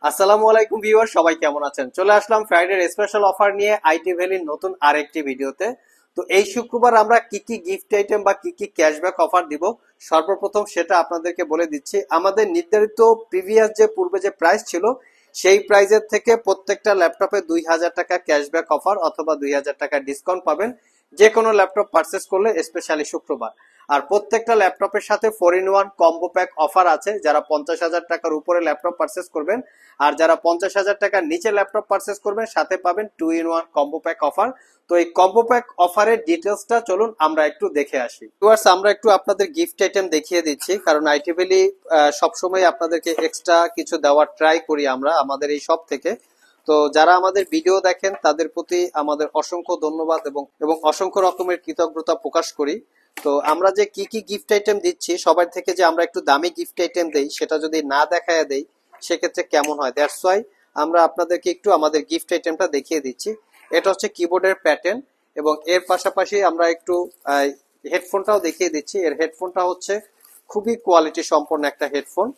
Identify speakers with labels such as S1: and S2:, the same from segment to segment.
S1: আসসালামু আলাইকুম ভিউয়ার, সবাই কেমন আছেন? চলে আসলাম ফ্রাইডের স্পেশাল অফার নিয়ে আইটি ভ্যালির নতুন আরেকটি ভিডিওতে। তো এই শুক্রবার আমরা কি কি গিফট আইটেম বা কি কি ক্যাশব্যাক অফার দিব সর্বপ্রথম সেটা আপনাদেরকে বলে দিচ্ছি। আমাদের নির্ধারিত প্রিভিয়াস যে পূর্বে যে প্রাইস ছিল সেই প্রাইজের থেকে প্রত্যেকটা ল্যাপটপে 2000 টাকা ক্যাশব্যাক অফার অথবা 2000 টাকা ডিসকাউন্ট পাবেন যে কোনো ল্যাপটপ পারচেস করলে, স্পেশালি শুক্রবার। আর প্রত্যেকটা ল্যাপটপের সাথে 4-in-1 কম্বো প্যাক অফার আছে যারা 50,000 টাকার উপরে ল্যাপটপ পারচেস করবেন। আর যারা 50,000 টাকার নিচে ল্যাপটপ পারচেস করবেন সাথে পাবেন 2-in-1 কম্বো প্যাক অফার। তো এই কম্বো প্যাক অফারের ডিটেলসটা চলুন আমরা একটু দেখে আসি। ভিউয়ার্স, আমরা একটু আপনাদের গিফট আইটেম দেখিয়ে দিচ্ছি, কারণ আইটি ভ্যালি সবসময় আপনাদেরকে এক্সট্রা কিছু দেওয়ার ট্রাই করি আমরা আমাদের এই শপ থেকে। তো যারা আমাদের ভিডিও দেখেন তাদের প্রতি আমাদের অসংখ্য ধন্যবাদ এবং এবং অসংখ্য রকমের কৃতজ্ঞতা প্রকাশ করি। তো আমরা যে কি কি গিফট আইটেম দিচ্ছি, সবার থেকে যে আমরা একটু দামি গিফট আইটেম দেই সেটা যদি না দেখায় দেই সেক্ষেত্রে কেমন হয়। দ্যাটস ওয়াই আমরা আপনাদেরকে একটু আমাদের গিফট আইটেমটা দেখিয়ে দিচ্ছি। এটা হচ্ছে কিবোর্ডের প্যাটার্ন এবং এর পাশাপাশি আমরা একটু হেডফোনটাও দেখিয়ে দিচ্ছি। এর হেডফোনটা হচ্ছে খুবই কোয়ালিটি সম্পন্ন একটা হেডফোন।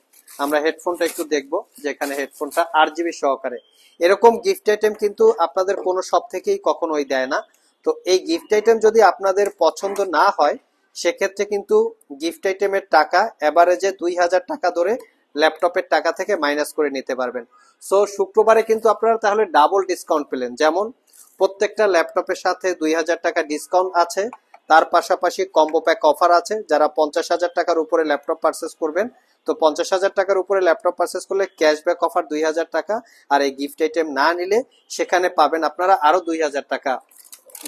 S1: আমরা হেডফোনটা একটু দেখবো, যেখানে হেডফোনটা 8 GB সহকারে। এরকম গিফট আইটেম কিন্তু আপনাদের কোনো শপ থেকেই কখনোই দেয় না। তো এই গিফট আইটেম যদি আপনাদের পছন্দ না হয় সেক্ষেত্রে কিন্তু গিফট আইটেমের টাকা এভারেজে 2000 টাকা ধরে ল্যাপটপের টাকা থেকে মাইনাস করে নিতে পারবেন। সো শুক্রবারে কিন্তু আপনারা তাহলে ডাবল ডিসকাউন্ট পেলেন। যেমন প্রত্যেকটা ল্যাপটপের সাথে 2000 টাকা ডিসকাউন্ট আছে, তার পাশাপাশি কম্বো প্যাক অফার আছে। যারা 50,000 টাকার উপরে ল্যাপটপ পারচেস করবেন, তো 50,000 টাকার উপরে ল্যাপটপ পারচেস করলে ক্যাশব্যাক অফার 2000 টাকা। আর এই গিফট আইটেম না নিলে সেখানে পাবেন আপনারা আরো 2000 টাকা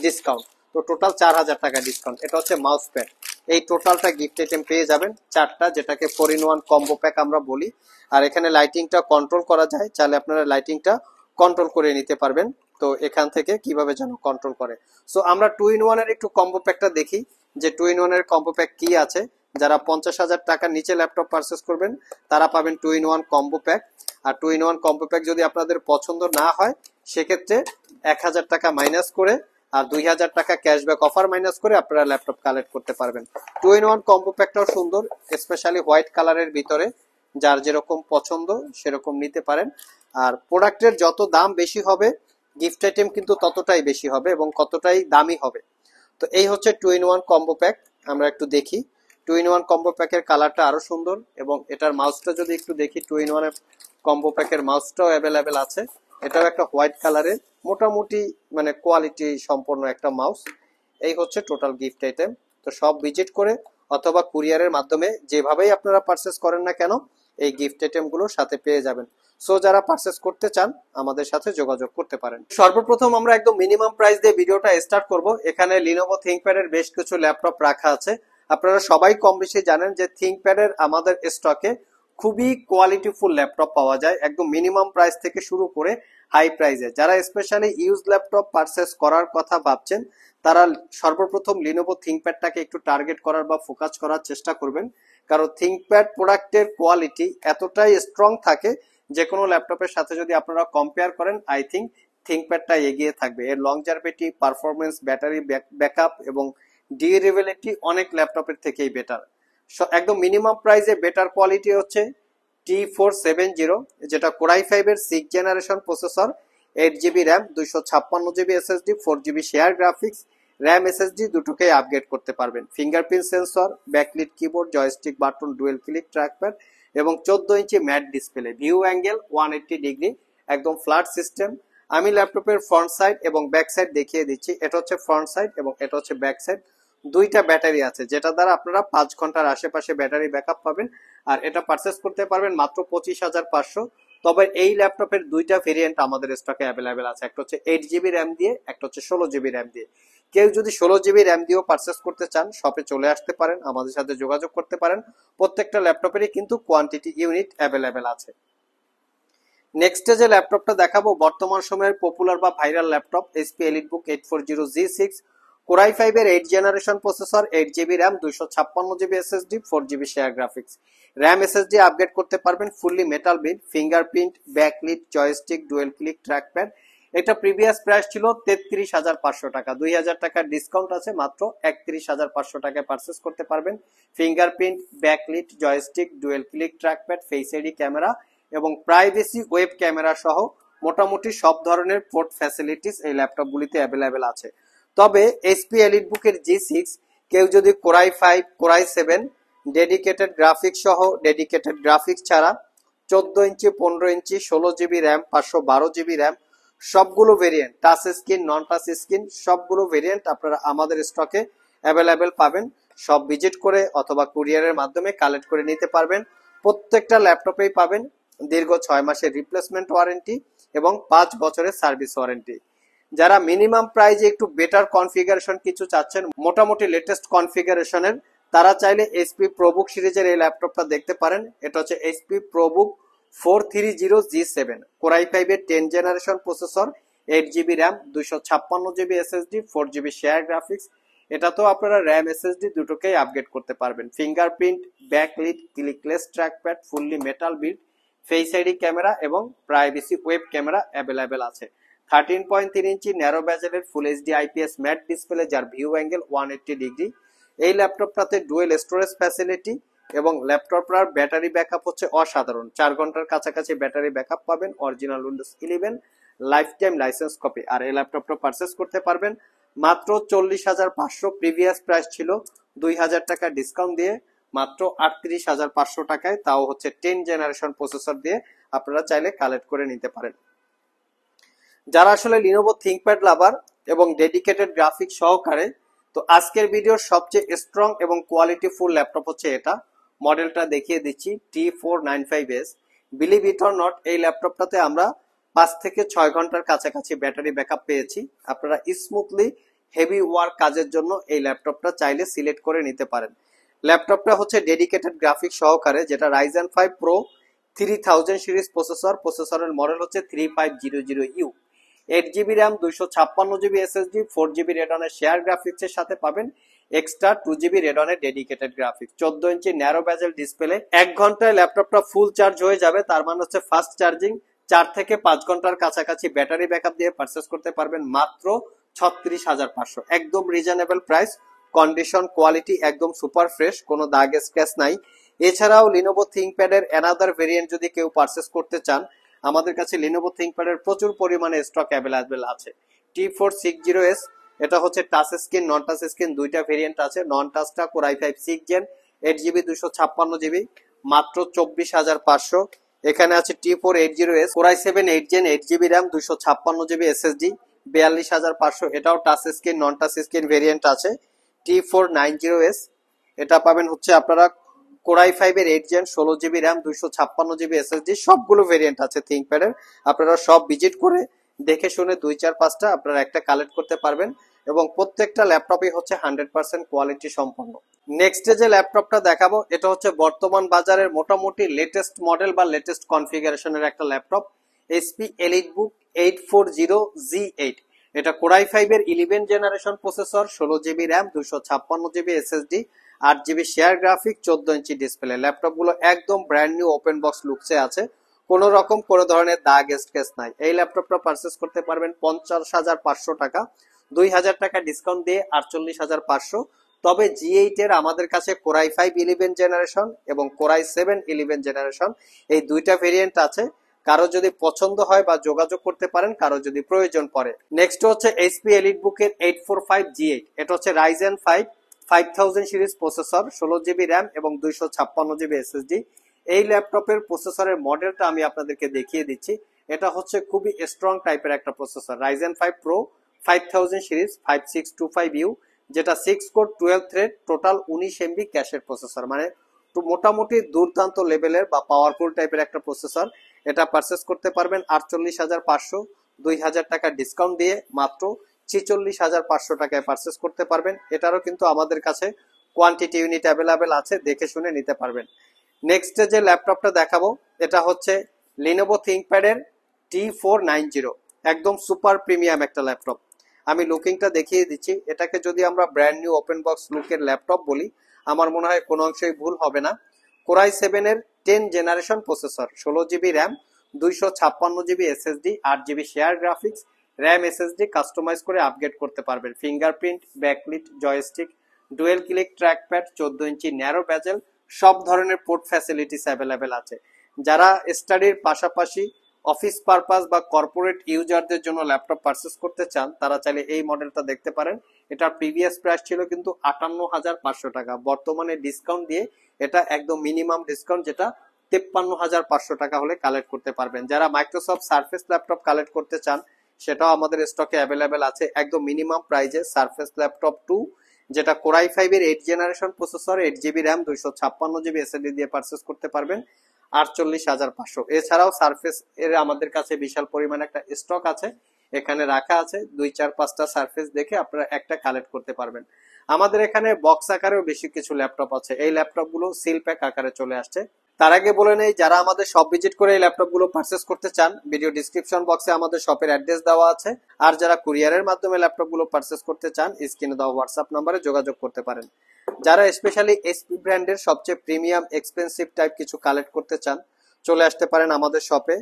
S1: ডিসকাউন্ট। তো টোটাল 4000 টাকা ডিসকাউন্ট। এটা হচ্ছে মাউস প্যাড। এই টোটালটা গিফট আইটেম পেয়ে যাবেন চারটা, যেটাকে 4-in-1 কম্বো প্যাক আমরা বলি। আর এখানে লাইটিংটা কন্ট্রোল করা যায়, চাইলে আপনারা লাইটিংটা কন্ট্রোল করে নিতে পারবেন। তো এখান থেকে কিভাবে যেন কন্ট্রোল করে। সো আমরা 2-in-1 এর একটু কম্বো প্যাকটা দেখি যে 2-in-1 এর কম্বো প্যাক কি আছে। যারা 50,000 টাকার নিচে ল্যাপটপ পারচেস করবেন তারা পাবেন 2-in-1 কম্বো প্যাক। আর 2-in-1 কম্বো প্যাক যদি আপনাদের পছন্দ না হয় সেক্ষেত্রে 1000 টাকা মাইনাস করে আর 2000 টাকা ক্যাশব্যাক অফার মাইনাস করে আপনারা ল্যাপটপ কালেক্ট করতে পারবেন। 2-in-1 কম্বো প্যাকটাও সুন্দর, স্পেশালি হোয়াইট কালারের ভিতরে। যার যেরকম পছন্দ সেরকম নিতে পারেন। আর প্রোডাক্টের যত দাম বেশি হবে গিফট আইটেম কিন্তু ততটাই বেশি হবে এবং কতটাই দামি হবে। তো এই হচ্ছে 2-in-1 কম্বো প্যাক। আমরা একটু দেখি 2-in-1 কম্বো প্যাকের কালারটা আরো সুন্দর এবং এটার মাউসটা যদি একটু দেখি, 2-in-1 এর কম্বো প্যাকের মাউসটাও অ্যাভেলেবেল আছে। এটাও একটা হোয়াইট কালারের মোটামুটি মানে কোয়ালিটি সম্পন্ন একটা মাউস। এই হচ্ছে টোটাল গিফট আইটেম। তো সব ভিজিট করে অথবা কুরিয়ারের মাধ্যমে যেভাবেই আপনারা পারচেস করেন না কেন এই গিফট আইটেম গুলো সাথে পেয়ে যাবেন। সো যারা পারচেস করতে চান আমাদের সাথে যোগাযোগ করতে পারেন। সর্বপ্রথম আমরা একদম মিনিমাম প্রাইস দিয়ে ভিডিওটা স্টার্ট করব। এখানে লিনোভো থিংকপ্যাড এর বেশ কিছু ল্যাপটপ রাখা আছে। আপনারা সবাই কম বেশি জানেন যে থিংকপ্যাড এর আমাদের স্টকে খুবই কোয়ালিটিফুল ল্যাপটপ পাওয়া যায়, একদম মিনিমাম প্রাইস থেকে শুরু করে হাই প্রাইসে। যারা স্পেশালি ইউজ ল্যাপটপ পারচেস করার কথা ভাবছেন তারা সর্বপ্রথম লিনোভো থিংকপ্যাডটাকে একটু টার্গেট করার বা ফোকাস করার চেষ্টা করবেন, কারণ থিংকপ্যাড প্রোডাক্টের কোয়ালিটি এতটাই স্ট্রং থাকে যে কোনো ল্যাপটপের সাথে যদি আপনারা কম্পেয়ার করেন আই থিঙ্ক থিংকপ্যাডটা এগিয়ে থাকবে। এর লংজারভিটি, পারফরমেন্স, ব্যাটারি ব্যাকআপ এবং ডিউরেবিলিটি অনেক ল্যাপটপের থেকেই বেটার। একদম মিনিমাম প্রাইসে বেটার কোয়ালিটি হচ্ছে T470, যেটা কোরাই 5 এর 6th generation processor, 8 GB RAM, 256 GB SSD, 4 GB share graphics, RAM SSD দুটোকেই আপগ্রেড করতে পারবেন। Fingerprint sensor, backlit keyboard, joystick button, dual click trackpad এবং 14 ইঞ্চি mat display, view angle 180 degree, একদম flat system. আমি ল্যাপটপের front side এবং back side দেখিয়ে দিচ্ছি। এটা হচ্ছে ফ্রন্ট সাইড এবং এটা হচ্ছে ব্যাক সাইড। দুইটা ব্যাটারি আছে যেটা দ্বারা আপনারা 5 ঘন্টার আশেপাশে ব্যাটারি ব্যাকআপ পাবেন। আর এটা পারচেস করতে পারবেন মাত্র 25,500। তবে এই ল্যাপটপের দুইটা ভেরিয়েন্ট আমাদের স্টকে অ্যাভেলেবেল আছে, একটা হচ্ছে 8 GB র্যাম দিয়ে, একটা হচ্ছে 16 GB র্যাম দিয়ে। কেউ যদি 16 GB র্যাম দিয়েও পারচেস করতে চান শপে চলে আসতে পারেন, আমাদের সাথে যোগাযোগ করতে পারেন। প্রত্যেকটা ল্যাপটপেরই কিন্তু কোয়ান্টিটি ইউনিট অ্যাভেলেবেল আছে। নেক্সটে যে ল্যাপটপটা দেখাবো বর্তমান সময়ের পপুলার বা viral laptop HP EliteBook 840G6, core i 5 এর 8th generation processor, 8 GB RAM, 256 GB SSD, 4 GB share graphics. RAM SSD upgrade করতে পারবেন, fully metal build, fingerprint, backlit, joystick, dual click trackpad. এটা প্রিভিয়াস প্রাইস ছিল 33,500 টাকা, 2000 টাকার discount আছে, মাত্র 31,500 টাকায় পারচেস করতে পারবেন। Fingerprint, backlit, joystick, dual click trackpad, face ID camera এবং প্রাইভেসি ওয়েব ক্যামেরা সহ মোটামুটি সব ধরনের পোর্ট ফ্যাসিলিটিস এই ল্যাপটপগুলিতে অ্যাভেলেবেল আছে। তবে এইচপি এলিটবুকের G6 কেউ যদি কোরাই 5 কোরাই 7 ডেডিকেটেড গ্রাফিক্স সহ ডেডিকেটেড গ্রাফিক্স ছাড়া 14 ইঞ্চি 15 ইঞ্চি 16 জিবি র্যাম 512 জিবি র্যাম সবগুলো variant touch screen non touch screen সবগুলো ভেরিয়েন্ট আপনারা আমাদের স্টকে অ্যাভেলেবেল পাবেন। সব ভিজিট করে অথবা কুরিয়ারের মাধ্যমে কালেক্ট করে নিতে পারবেন। প্রত্যেকটা ল্যাপটপেই পাবেন দীর্ঘ 6 মাসের রিপ্লেসমেন্ট ওয়ারেন্টি এবং 5 বছরের সার্ভিস ওয়ারেন্টি। যারা মিনিমাম প্রাইজে একটু বেটার কনফিগারেশন কিছু চাচ্ছেন, মোটামুটি লেটেস্ট কনফিগারেশনের, তারা চাইলে এইচপি প্রোবুক সিরিজের এই ল্যাপটপটা দেখতে পারেন। এটা হচ্ছে এইচপি প্রোবুক 430G7 কোরাই 5 এর 10 generation processor, 8 GB RAM, 256 GB SSD, 4 GB share graphics. এটা তো আপনারা র্যাম এসএসডি দুটোকেই আপগ্রেড করতে পারবেন। Fingerprint, backlit, clickless trackpad, fully metal build, face ID camera এবং প্রাইভেসি ওয়েব ক্যামেরা অ্যাভেলেবেল আছে। 13.3 ইঞ্চি ন্যারো ব্যাজেলের full HD IPS matte display, যার ভিউ অ্যাঙ্গেল 180 ডিগ্রি। এই ল্যাপটপটাতে ডুয়েল স্টোরেজ ফ্যাসিলিটি এবং ল্যাপটপটার ব্যাটারি ব্যাকআপ হচ্ছে অসাধারণ। 4 ঘন্টার কাছাকাছি ব্যাটারি ব্যাকআপ পাবেন। Original Windows 11 lifetime licence copy. আর এই ল্যাপটপটা পারচেস করতে পারবেন মাত্র 40,500। প্রিভিয়াস প্রাইস ছিল 2,000 টাকা ডিসকাউন্ট দিয়ে মাত্র 38,500 টাকায়, তাও হচ্ছে 10 জেনারেশন প্রসেসর দিয়ে আপনারা চাইলে কালেক্ট করে নিতে পারেন। যারা আসলে লিনোভো থিংকপ্যাড লাভার এবং ডেডিকেটেড গ্রাফিক্স সহকারে, তো আজকের ভিডিওর সবচেয়ে স্ট্রং এবং কোয়ালিটি ফুল ল্যাপটপ হচ্ছে এটা। মডেলটা দেখিয়ে দিচ্ছি, T495S। Believe it or not, এই ল্যাপটপটাতে আমরা 5 থেকে 6 ঘন্টার কাছাকাছি ব্যাটারি ব্যাকআপ পেয়েছি। আপনারা স্মুথলি হেভি ওয়ার্ক কাজের জন্য এই ল্যাপটপটা চাইলে সিলেক্ট করে নিতে পারেন। ল্যাপটপটা হচ্ছে ডেডিকেটেড গ্রাফিক্স সহকারে, যেটা Ryzen 5 Pro 3000 সিরিজ প্রসেসর। প্রসেসরের মডেল হচ্ছে 3500U। 8 GB RAM, 256 GB SSD, 4 GB রেডনের শেয়ার গ্রাফিক্সের সাথে পাবেন এক্সট্রা 2 জিবি রেডনের dedicated graphics. 14 inch narrow bezel display. 1 ঘন্টায় ল্যাপটপটা ফুল চার্জ হয়ে যাবে, তার মানে হচ্ছে ফাস্ট চার্জিং। 4 থেকে 5 ঘন্টার কাছাকাছি ব্যাটারি ব্যাকআপ দিয়ে পারচেস করতে পারবেন মাত্র 36,500। একদম রিজনেবল প্রাইস, কন্ডিশন কোয়ালিটি একদম সুপার ফ্রেশ, কোনো দাগ স্ক্র্যাচ নাই। এছাড়াও লিনোভো থিংকপ্যাডের অ্যানাদার ভেরিয়েন্ট যদি কেউ পারচেস করতে চান, আমাদের কাছে লিনোভো থিংকপ্যাডের প্রচুর পরিমাণে স্টক অ্যাভেলেবেল আছে। T460S, এটা হচ্ছে touch screen non touch screen দুইটা ভেরিয়েন্ট আছে। নন টাচটা কোরাই 5 6 জেন, 8 জিবি 256 জিবি, মাত্র 24,500। এখানে আছে T480S core i 7 8 gen, 8 GB RAM, 256 GB SSD, 42,500। এটাও touch screen non touch screen variant আছে। T490S, এটা পাবেন হচ্ছে আপনারা কোরাই 5 এর 8 gen, 16 GB RAM, 256 GB SSD, সবগুলো ভেরিয়েন্ট আছে থিংকপ্যাডের। আপনারা সব ভিজিট করে দেখে শুনে 2-4-5টা আপনারা একটা কালেক্ট করতে পারবেন এবং প্রত্যেকটা ল্যাপটপই হচ্ছে 100% কোয়ালিটি সম্পন্ন। নেক্সট যে ল্যাপটপটা দেখাবো, এটা হচ্ছে বর্তমান বাজারের মোটামুটি লেটেস্ট মডেল বা লেটেস্ট কনফিগারেশনের একটা ল্যাপটপ, এইচপি এলিটবুক 840G8। এটা কোরাই 5 এর 11 generation processor, 16 GB RAM, 256 GB SSD, 8 GB share graphic, 14 inch display. Laptop গুলো একদম ব্র্যান্ড নিউ ওপেন বক্স লুকসে আছে, কোন রকম কোন ধরনের দাগ স্ক্র্যাচ নাই। এই ল্যাপটপটা পারচেস করতে পারবেন 50,500 টাকা, 2,000 টাকা ডিসকাউন্ট দিয়ে 48,500। তবে G8 এর আমাদের কাছে কোরাই 5 11 জেনারেশন এবং কোরাই 7 11 জেনারেশন এই দুইটা ভেরিয়েন্ট আছে। কারো যদি পছন্দ হয় বা যোগাযোগ করতে পারেন, কারো যদি প্রয়োজন পড়ে। নেক্সট হচ্ছে এইচপি এলিটবুকের 845G8। এটা হচ্ছে Ryzen 5 5000 series processor, 16 GB RAM এবং 256 জিবি এসএসডি। এই ল্যাপটপের প্রসেসরের মডেলটা আমি আপনাদেরকে দেখিয়ে দিচ্ছি। এটা হচ্ছে খুবই স্ট্রং টাইপের একটা processor, Ryzen 5 Pro 5000 series 5625U, যেটা 6 কোর 12 থ্রেড টোটাল 19 MB ক্যাশের প্রসেসর, মানে মোটামুটি দুর্দান্ত লেভেলের বা পাওয়ারফুল টাইপের একটা প্রসেসর। এটা পারচেস করতে পারবেন 48,500, 2,000 টাকা ডিসকাউন্ট দিয়ে মাত্র 46,500 টাকায় পারচেস করতে পারবেন। এটারও কিন্তু আমাদের কাছে কোয়ান্টিটি ইউনিট অ্যাভেলেবেল আছে, দেখে শুনে নিতে পারবেন। নেক্সট যে ল্যাপটপটা দেখাবো, এটা হচ্ছে লিনোভো থিংকপ্যাডের T490, একদম সুপার প্রিমিয়াম একটা ল্যাপটপ। আমি লুকিংটা দেখিয়ে দিচ্ছি। এটাকে যদি আমরা ব্র্যান্ড নিউ ওপেন বক্স লুকের ল্যাপটপ বলি, আমার মনে হয় কোনো অংশই ভুল হবে না। কোরাই 7 এর 10 generation processor, 16 GB RAM, 256 GB SSD, 8 GB share graphics, RAM SSD customize করে আপগ্রেড করতে পারবেন। Fingerprint, backlit, joystick, dual click trackpad, 14 inch narrow bezel, সব ধরনের পোর্ট ফ্যাসিলিটিস অ্যাভেলেবেল আছে। যারা স্টাডির পাশাপাশি অফিস পারপাস বা কর্পোরেট ইউজারদের জন্য ল্যাপটপ পারচেস করতে চান তারা চাইলে এই মডেলটা দেখতে পারেন। এটার প্রিভিয়াস প্রাইস ছিল কিন্তু 58,500 টাকা, বর্তমানে ডিসকাউন্ট দিয়ে এটা একদম মিনিমাম ডিসকাউন্ট, যেটা 53,500 টাকা হলে কালেক্ট করতে পারবেন। যারা মাইক্রোসফট সারফেস ল্যাপটপ কালেক্ট করতে চান সেটাও আমাদের স্টকে অ্যাভেলেবেল আছে একদম মিনিমাম প্রাইজে। সারফেস ল্যাপটপ 2 যেটা কোরাই 5 এর 8 generation processor, 8 GB RAM, 256 GB SSD দিয়ে পারচেস করতে পারবেন 48,500। এছাড়াও সারফেস এর আমাদের কাছে বিশাল পরিমাণে একটা স্টক আছে, এখানে রাখা আছে, 2-4-5টা সারফেস দেখে আপনারা একটা কালেক্ট করতে পারবেন। আমাদের এখানে বক্স আকারেও বেশি কিছু ল্যাপটপ আছে, এই ল্যাপটপ গুলো সিল প্যাক আকারে চলে আসছে। তার আগে বলে নেই, যারা আমাদের শপ ভিজিট করে এই ল্যাপটপ গুলো পারচেস করতে চান ভিডিও ডিসক্রিপশন বক্সে আমাদের শপের অ্যাড্রেস দেওয়া আছে। আর যারা কুরিয়ারের মাধ্যমে ল্যাপটপ গুলো পারচেস করতে চান স্ক্রিনে দেওয়া হোয়াটসঅ্যাপ নাম্বারে যোগাযোগ করতে পারেন। যারা স্পেশালি এসপি ব্র্যান্ডের সবচেয়ে প্রিমিয়াম এক্সপেন্সিভ টাইপ কিছু কালেক্ট করতে চান চলে আসতে পারেন আমাদের শপে।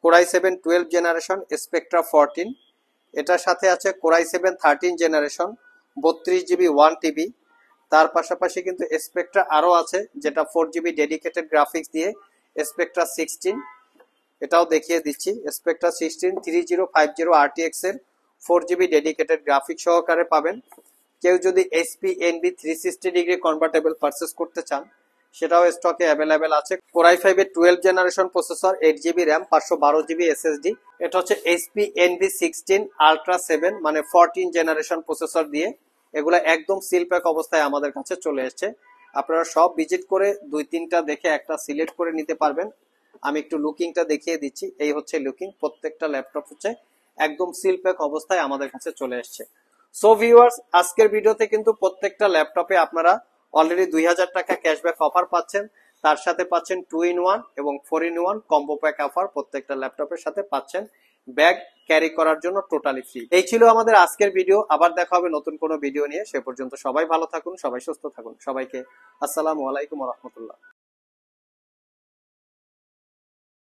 S1: কোরাই 7 12 জেনারেশন স্পেকট্রা 14, এটার সাথে আছে কোরাই 7 13 জেনারেশন 32GB 1TB। তার পাশাপাশি কিন্তু স্পেকট্রা আরো আছে যেটা 4GB ডেডিকেটেড গ্রাফিক্স দিয়ে, স্পেকট্রা 16, এটাও দেখিয়ে দিচ্ছি। স্পেকট্রা 16 3050 RTX এর 4GB ডেডিকেটেড গ্রাফিক্স সহকারে পাবেন। কেউ যদি HP NB 360 degree convertible purchase করতে চান সেটাও স্টকে অ্যাভেলেবেল আছে। কোরাই 5 এর 12 generation processor, 8GB RAM, 512GB SSD। এটা হচ্ছে HP NB 16 Ultra 7 মানে 14 জেনারেশন প্রসেসর দিয়ে। এগুলা একদম সিল প্যাক অবস্থায় আমাদের কাছে চলে এসেছে। আপনারা সব ভিজিট করে 2-3টা দেখে একটা সিলেক্ট করে নিতে পারবেন। আমি একটু লুকিংটা দেখিয়ে দিচ্ছি, এই হচ্ছে লুকিং। প্রত্যেকটা ল্যাপটপ হচ্ছে একদম সিল প্যাক অবস্থায় আমাদের কাছে চলে এসেছে। সো ভিউয়ার্স, আজকের ভিডিওতে কিন্তু প্রত্যেকটা ল্যাপটপে আপনারা অলরেডি 2,000 টাকা ক্যাশব্যাক অফার পাচ্ছেন, তার সাথে পাচ্ছেন 2-in-1 এবং 4-in-1 কম্বো প্যাক অফার। প্রত্যেকটা ল্যাপটপের সাথে পাচ্ছেন ব্যাগ ক্যারি করার জন্য টোটালি ফ্রি। এই ছিল আমাদের আজকের ভিডিও, আবার দেখা হবে নতুন কোনো ভিডিও নিয়ে। সে পর্যন্ত সবাই ভালো থাকুন, সবাই সুস্থ থাকুন। সবাইকে আসসালামু আলাইকুম ওয়া রাহমাতুল্লাহ।